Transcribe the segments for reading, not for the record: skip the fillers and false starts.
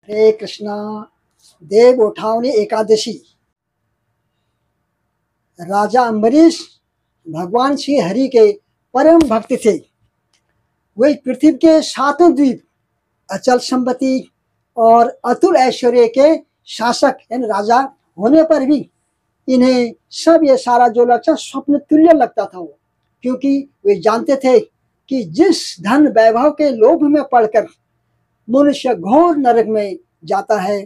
हरे कृष्णा। देव उठावनी एकादशी। राजा अम्बरीश भगवान श्री हरि के परम भक्त थे। वे पृथ्वी के सातों द्वीप, अचल संपत्ति और अतुल ऐश्वर्य के शासक यानी राजा होने पर भी इन्हें सब ये सारा जो लक्ष्य स्वप्न तुल्य लगता था वो, क्योंकि वे जानते थे कि जिस धन वैभव के लोभ में पड़कर मनुष्य घोर नरक में जाता है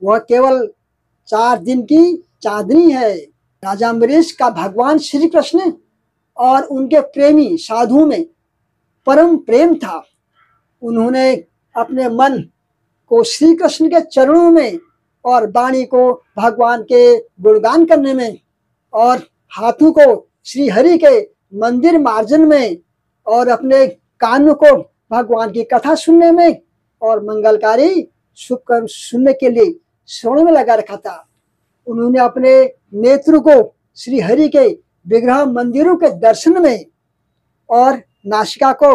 वह केवल 4 दिन की चांदनी है। राजा अम्बरीश का भगवान श्री कृष्ण और उनके प्रेमी साधुओं में परम प्रेम था। उन्होंने अपने मन को श्री कृष्ण के चरणों में और वाणी को भगवान के गुणगान करने में और हाथों को श्री हरि के मंदिर मार्जन में और अपने कानों को भगवान की कथा सुनने में और मंगलकारी शुभ कर्म सुनने के लिए श्रवण में लगा रखा था। उन्होंने अपने नेत्र को श्री हरि के विग्रह मंदिरों के दर्शन में और नासिका को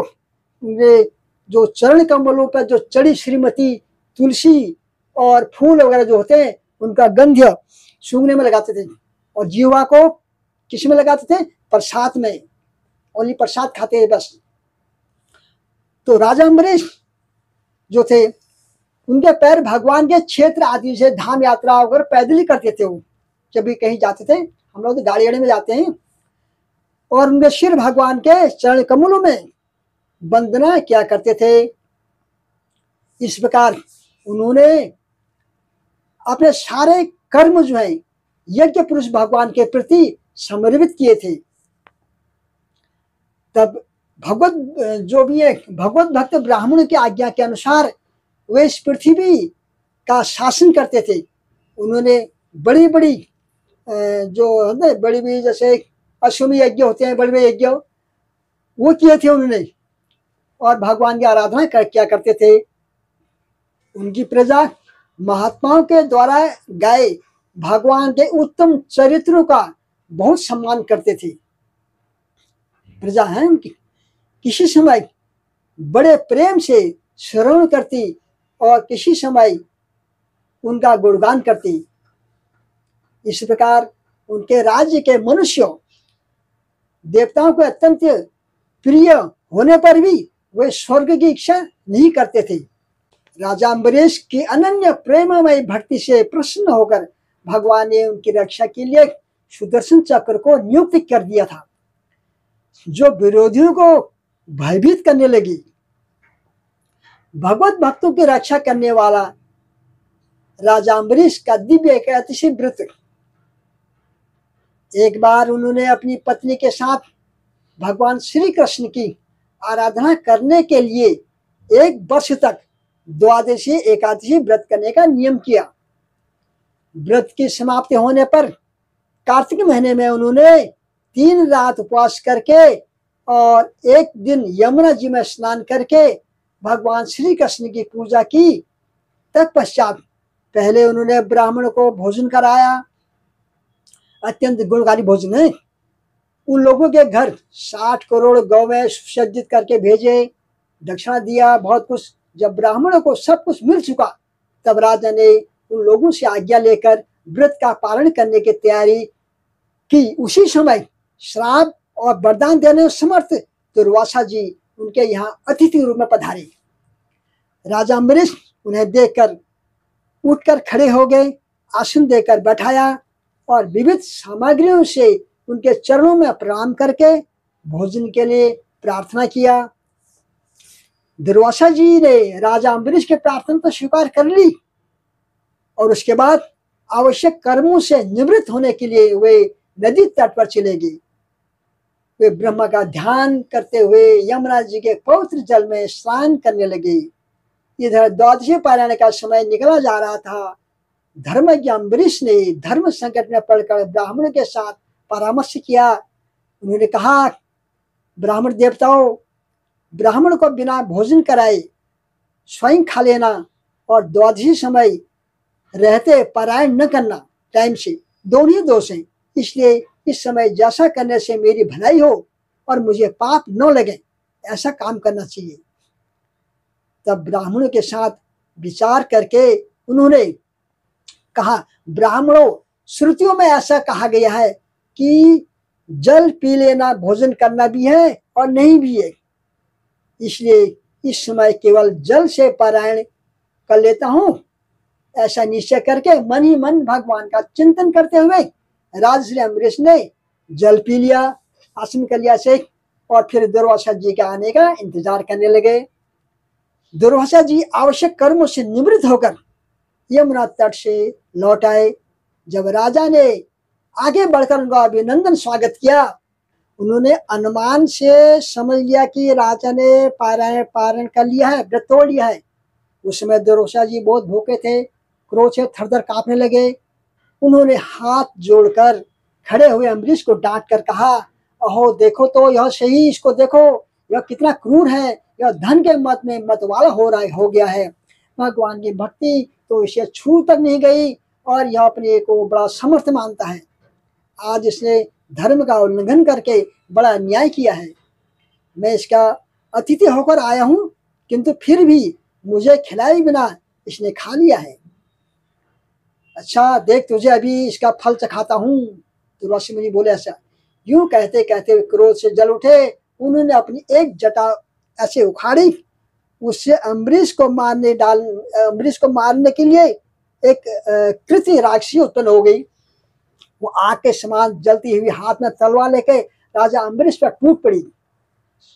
जो चरण कमलों पर जो चढ़ी श्रीमती तुलसी और फूल वगैरह जो होते हैं उनका गंध्य सूंघने में लगाते थे और जीवा को किस में लगाते थे? प्रसाद में। ओनली प्रसाद खाते हैं बस। तो राजा अम्बरीश जो थे उनके पैर भगवान के क्षेत्र आदि से धाम यात्रा वगैरह पैदल ही करते थे। वो जब भी कहीं जाते थे, हम लोग तो गाड़ी में जाते हैं, और उनके सिर भगवान के चरण कमलों में वंदना किया करते थे। इस प्रकार उन्होंने अपने सारे कर्म जो है यज्ञ पुरुष भगवान के प्रति समर्पित किए थे। तब भगवत जो भी है भगवत भक्त ब्राह्मण की आज्ञा के अनुसार वे इस पृथ्वी का शासन करते थे। उन्होंने बड़ी बड़ी जो है बड़ी बड़ी जैसे अश्वमेध यज्ञ होते हैं, बड़े बड़े यज्ञ वो किए थे उन्होंने, और भगवान की आराधना किया करते थे। उनकी प्रजा महात्माओं के द्वारा गाए भगवान के उत्तम चरित्रों का बहुत सम्मान करते थे। प्रजा है उनकी किसी समय बड़े प्रेम से श्रवण करती और किसी समय उनका गुणगान करती। इस प्रकार उनके राज्य के मनुष्यों देवताओं को अत्यंत प्रिय होने पर भी वे स्वर्ग की इच्छा नहीं करते थे। राजा अम्बरीश की अनन्य प्रेममय भक्ति से प्रसन्न होकर भगवान ने उनकी रक्षा के लिए सुदर्शन चक्र को नियुक्त कर दिया था, जो विरोधियों को भयभीत करने लगी। भगवत भक्तों की रक्षा करने वाला राजा अम्बरीश का दिव्य एकादशी व्रत। एक बार उन्होंने अपनी पत्नी के साथ भगवान श्री कृष्ण की आराधना करने के लिए 1 वर्ष तक द्वादशी एकादशी व्रत करने का नियम किया। व्रत की समाप्ति होने पर कार्तिक महीने में उन्होंने 3 रात उपवास करके और 1 दिन यमुना जी में स्नान करके भगवान श्री कृष्ण की पूजा की। तत्पश्चात पहले उन्होंने ब्राह्मण को भोजन कराया, अत्यंत गुणकारी भोजन है। उन लोगों के घर 60 करोड़ गौवें सुसज्जित करके भेजे, दक्षिणा दिया, बहुत कुछ। जब ब्राह्मणों को सब कुछ मिल चुका तब राजा ने उन लोगों से आज्ञा लेकर व्रत का पालन करने की तैयारी की। उसी समय श्राप और वरदान देने समर्थ दुर्वासा जी उनके यहाँ अतिथि रूप में पधारे। राजा अम्बरीश उन्हें देखकर उठकर खड़े हो गए, आसन देकर बैठाया और विविध सामग्रियों से उनके चरणों में प्रणाम करके भोजन के लिए प्रार्थना किया। दुर्वासा जी ने राजा अम्बरीश की प्रार्थना तो स्वीकार कर ली और उसके बाद आवश्यक कर्मों से निवृत्त होने के लिए वे नदी तट पर चले गए। वे ब्रह्मा का ध्यान करते हुए यमुना जी के पवित्र जल में स्नान करने लगे। इधर द्वादशी पारायण का समय निकला जा रहा था। धर्मज्ञ अम्बरीश ने धर्म संकट में पड़कर ब्राह्मणों के साथ परामर्श किया। उन्होंने कहा, ब्राह्मण देवताओं, ब्राह्मण को बिना भोजन कराए स्वयं खा लेना और द्वादशी समय रहते पारायण न करना टाइम से, दोनों ही दोष हैं। इसलिए इस समय जैसा करने से मेरी भलाई हो और मुझे पाप न लगे, ऐसा काम करना चाहिए। तब ब्राह्मणों के साथ विचार करके उन्होंने कहा, ब्राह्मणों, श्रुतियों में ऐसा कहा गया है कि जल पी लेना भोजन करना भी है और नहीं भी है, इसलिए इस समय केवल जल से पारायण कर लेता हूँ। ऐसा निश्चय करके मन ही मन भगवान का चिंतन करते हुए राजश्री अम्बरीश ने जल पी लिया आसन कलिया से और फिर दुर्वासा जी के आने का इंतजार करने लगे। दुर्वासा जी आवश्यक कर्मों से निवृत्त होकर यमुना तट से लौट आए। जब राजा ने आगे बढ़कर उनका अभिनंदन स्वागत किया, उन्होंने अनुमान से समझ लिया कि राजा ने पारण कर लिया है, व्रत तोड़ लिया है। उस समय दुर्वासा जी बहुत भूखे थे, क्रोध से थरथर कांपने लगे। उन्होंने हाथ जोड़कर खड़े हुए अम्बरीश को डांट कर कहा, अहो देखो तो यह सही, इसको देखो, यह कितना क्रूर है, यह धन के मत में मतवाला हो गया है। भगवान की भक्ति तो इसे छू तक नहीं गई और यह अपने को बड़ा समर्थ मानता है। आज इसने धर्म का उल्लंघन करके बड़ा अन्याय किया है। मैं इसका अतिथि होकर आया हूँ, किंतु फिर भी मुझे खिलाए बिना इसने खा लिया है। अच्छा देख, तुझे अभी इसका फल चखाता हूँ। दुर्वासा मुनि बोले ऐसा। यूं कहते कहते क्रोध से जल उठे। उन्होंने अपनी एक जटा ऐसे उखाड़ी, उससे अम्बरीश को मारने के लिए एक कृति राक्षसी उत्पन्न हो गई। वो आग के समान जलती हुई हाथ में तलवार लेके राजा अम्बरीश पर टूट पड़ी।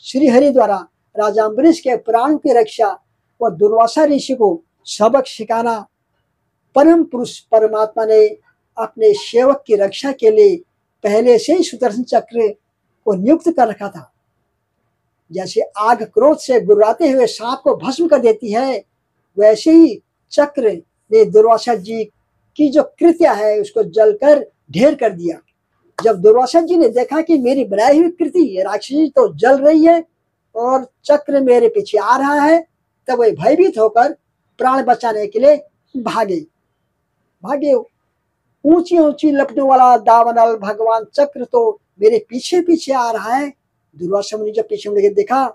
श्री हरि द्वारा राजा अम्बरीश के प्राण की रक्षा व दुर्वासा ऋषि को सबक सिखाना परम पुरुष परमात्मा ने अपने सेवक की रक्षा के लिए पहले से ही सुदर्शन चक्र को नियुक्त कर रखा था। जैसे आग क्रोध से गुर्राते हुए सांप को भस्म कर देती है, वैसे ही चक्र ने दुर्वासा जी की जो कृत्या है उसको जलकर ढेर कर दिया। जब दुर्वासा जी ने देखा कि मेरी बनाई हुई कृति राक्षसी तो जल रही है और चक्र मेरे पीछे आ रहा है, तब वे भयभीत होकर प्राण बचाने के लिए भागे। ऊंची ऊंची लपटों वाला दावनल भगवान चक्र तो मेरे पीछे पीछे आ रहा है। दुर्वासा मुनि जब पीछे मुड़ देखा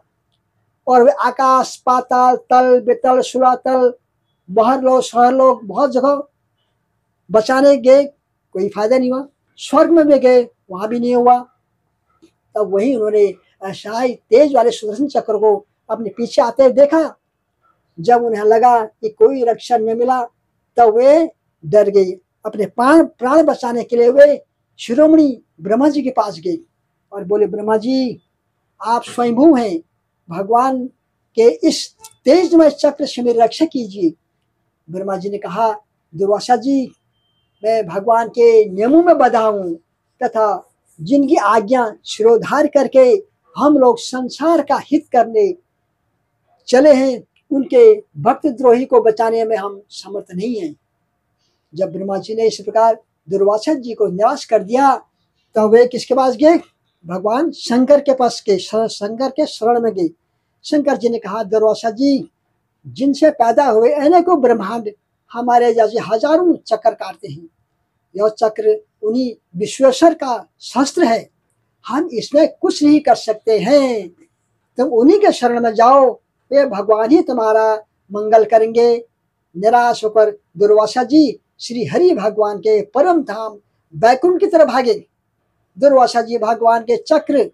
और वे आकाश पाताल तल बेतल सुरातल बहरलो शहरलो बहुत जगह बचाने गए, कोई फायदा नहीं हुआ। स्वर्ग में भी गए, वहां भी नहीं हुआ। तब वही उन्होंने ऐसा ही तेज वाले सुदर्शन चक्र को अपने पीछे आते देखा। जब उन्हें लगा कि कोई रक्षा न मिला, तब वे डर गई। अपने प्राण बचाने के लिए वे शिरोमणि ब्रह्मा जी के पास गए और बोले, ब्रह्मा जी आप स्वयंभू हैं, भगवान के इस तेजमय चक्र से मेरी रक्षा कीजिए। ब्रह्मा जी ने कहा, दुर्वासा जी मैं भगवान के नियमों में बंधा हूँ तथा जिनकी आज्ञा शिरोधार करके हम लोग संसार का हित करने चले हैं, उनके भक्त द्रोही को बचाने में हम समर्थ नहीं हैं। जब ब्रह्मा जी ने इस प्रकार दुर्वासा जी को निराश कर दिया, तो वे किसके पास गए? भगवान शंकर के पास गए, शंकर के शरण में गए। शंकर जी ने कहा, दुर्वासा जी जिनसे पैदा हुए अनेकों ब्रह्मांड हमारे जैसे हजारों चक्र काटते हैं। यह चक्र उन्हीं विश्वेश्वर का शस्त्र है, हम इसमें कुछ नहीं कर सकते हैं। तुम उन्हीं के शरण में जाओ, वे भगवान ही तुम्हारा मंगल करेंगे। निराश होकर दुर्वासा जी श्री हरि भगवान के परम धाम बैकुंठ की तरफ भागे। दुर्वासा जी भगवान के चक्र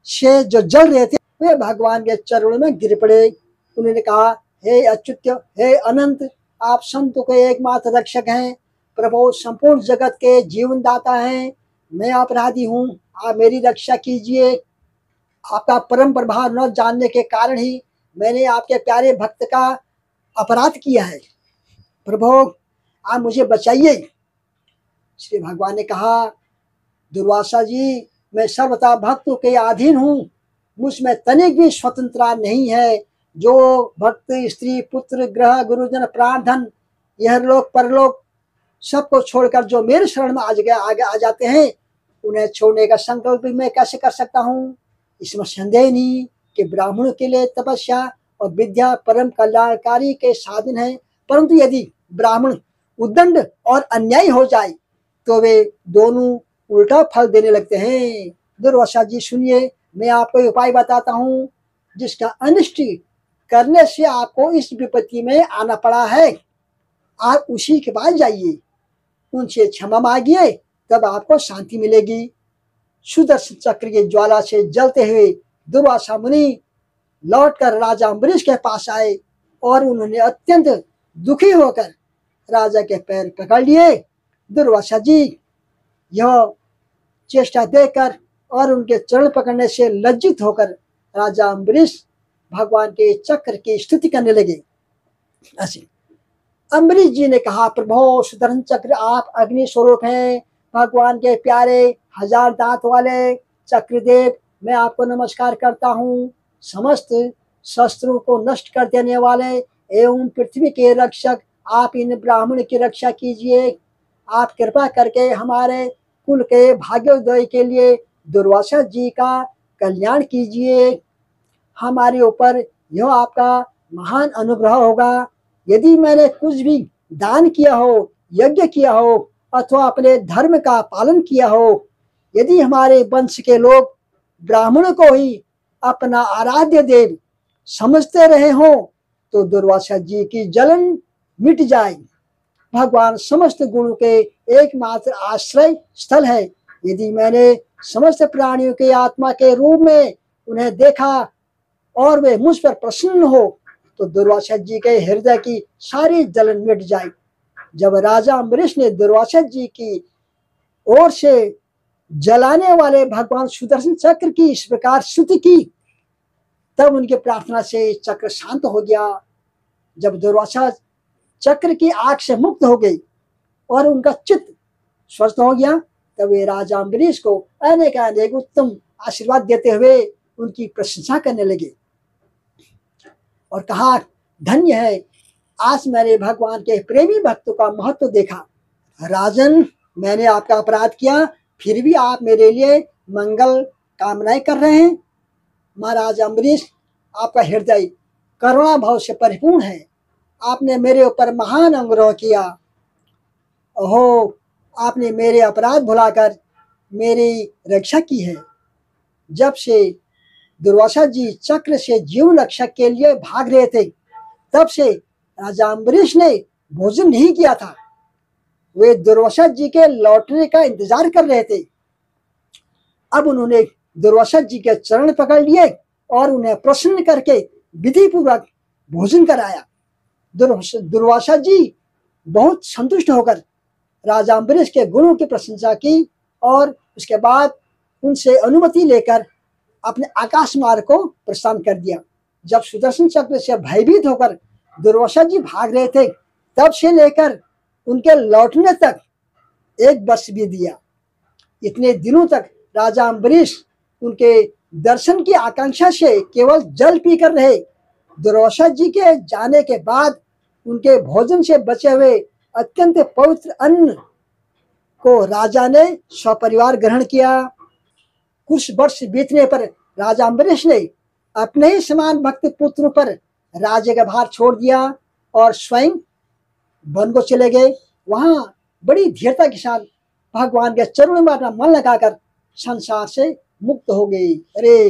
से जो जल रहे थे, वे भगवान के चरणों में गिर पड़े। उन्होंने कहा, हे अच्युत, हे अनंत, आप संतों के एकमात्र रक्षक हैं, प्रभु संपूर्ण जगत के जीवन दाता हैं। मैं अपराधी हूँ, आप मेरी रक्षा कीजिए। आपका परम प्रभाव न जानने के कारण ही मैंने आपके प्यारे भक्त का अपराध किया है। प्रभु आप मुझे बचाइए। श्री भगवान ने कहा, दुर्वासा जी मैं सर्वथा भक्तों के अधीन हूँ, मुझमें तनिक भी स्वतंत्रता नहीं है। जो भक्त स्त्री पुत्र ग्रह गुरुजन प्राणधन यह लोक परलोक सबको छोड़कर जो मेरे शरण में आगे आ जाते हैं, उन्हें छोड़ने का संकल्प मैं कैसे कर सकता हूँ? इसमें संदेह नहीं कि ब्राह्मणों के लिए तपस्या और विद्या परम कल्याणकारी के साधन है, परंतु यदि ब्राह्मण उद्दंड और अन्यायी हो जाए तो वे दोनों उल्टा फल देने लगते हैं। दुर्वासा जी सुनिए, मैं आपको उपाय बताता हूँ जिसका अनिष्ट करने से आपको इस विपत्ति में आना पड़ा है। आप उसी के पास जाइए, उनसे क्षमा मांगिए, तब आपको शांति मिलेगी। सुदर्शन चक्र की ज्वाला से जलते हुए दुर्वासा मुनि लौटकर राजा अम्बरीश के पास आए और उन्होंने अत्यंत दुखी होकर राजा के पैर पकड़ लिए। दुर्वासा जी यह चेष्टा देखकर और उनके चरण पकड़ने से लज्जित होकर राजा अम्बरीश भगवान के चक्र की स्तुति करने लगे। ऐसे अम्बरीश जी ने कहा, प्रभु सुदर्शन चक्र आप अग्नि स्वरूप हैं, भगवान के प्यारे हजार दांत वाले चक्रदेव, मैं आपको नमस्कार करता हूँ। समस्त शस्त्रों को नष्ट कर देने वाले एवं पृथ्वी के रक्षक, आप इन ब्राह्मण की रक्षा कीजिए। आप कृपा करके हमारे कुल के भाग्योदय के लिए दुर्वासा जी का कल्याण कीजिए। हमारे ऊपर यह आपका महान अनुग्रह होगा। यदि मैंने कुछ भी दान किया हो, यज्ञ किया हो अथवा अपने धर्म का पालन किया हो, यदि हमारे वंश के लोग ब्राह्मणों को ही अपना आराध्य देव समझते रहे हो, तो दुर्वासा जी की जलन मिट जाए। भगवान समस्त गुणों के एकमात्र आश्रय स्थल है। यदि मैंने समस्त प्राणियों के आत्मा के रूप में उन्हें देखा और वे मुझ पर प्रसन्न हो, तो दुर्वासा जी के हृदय की सारी जलन मिट जाए। जब राजा अम्बरीश ने दुर्वासा जी की ओर से जलाने वाले भगवान सुदर्शन चक्र की इस प्रकार स्तुति की, तब उनके प्रार्थना से चक्र शांत हो गया। जब दुर्वासा चक्र की आग से मुक्त हो गई और उनका चित्त स्वस्थ हो गया, तब वे राजा अम्बरीश को अनेक उत्तम आशीर्वाद देते हुए उनकी प्रशंसा करने लगे और कहा, धन्य है, आज मैंने भगवान के प्रेमी भक्तों का महत्व देखा। राजन, मैंने आपका अपराध किया, फिर भी आप मेरे लिए मंगल कामनाएं कर रहे हैं। महाराज अम्बरीश, आपका हृदय करुणा भाव से परिपूर्ण है। आपने मेरे ऊपर महान अनुग्रह किया। ओहो, आपने मेरे अपराध भुलाकर मेरी रक्षा की है। जब से दुर्वासा जी चक्र से जीवन रक्षा के लिए भाग रहे थे, तब से राजा अम्बरीश ने भोजन नहीं किया था। वे दुर्वासा जी के लौटने का इंतजार कर रहे थे। अब उन्होंने दुर्वासा जी के चरण पकड़ लिए और उन्हें प्रसन्न करके विधि पूर्वक भोजन कराया। दुर्वासा जी बहुत संतुष्ट होकर राजा अम्बरीश के गुणों की प्रशंसा की और उसके बाद उनसे अनुमति लेकर अपने आकाश मार्ग को प्रस्थान कर दिया। जब सुदर्शन चक्र से भयभीत होकर दुर्वासा जी भाग रहे थे, तब से लेकर उनके लौटने तक 1 वर्ष बीत दिया। इतने दिनों तक राजा अम्बरीश उनके दर्शन की आकांक्षा से केवल जल पीकर रहे। दुर्वासा जी के जाने के बाद उनके भोजन से बचे हुए अत्यंत पवित्र अन्न को राजा ने सपरिवार ग्रहण किया। कुछ वर्ष बीतने पर राजा अम्बरीश ने अपने ही समान भक्त पुत्र पर राज्य का भार छोड़ दिया और स्वयं वन को चले गए। वहां बड़ी धीरता के साथ भगवान के चरणों में अपना मन लगाकर संसार से मुक्त हो गई। अरे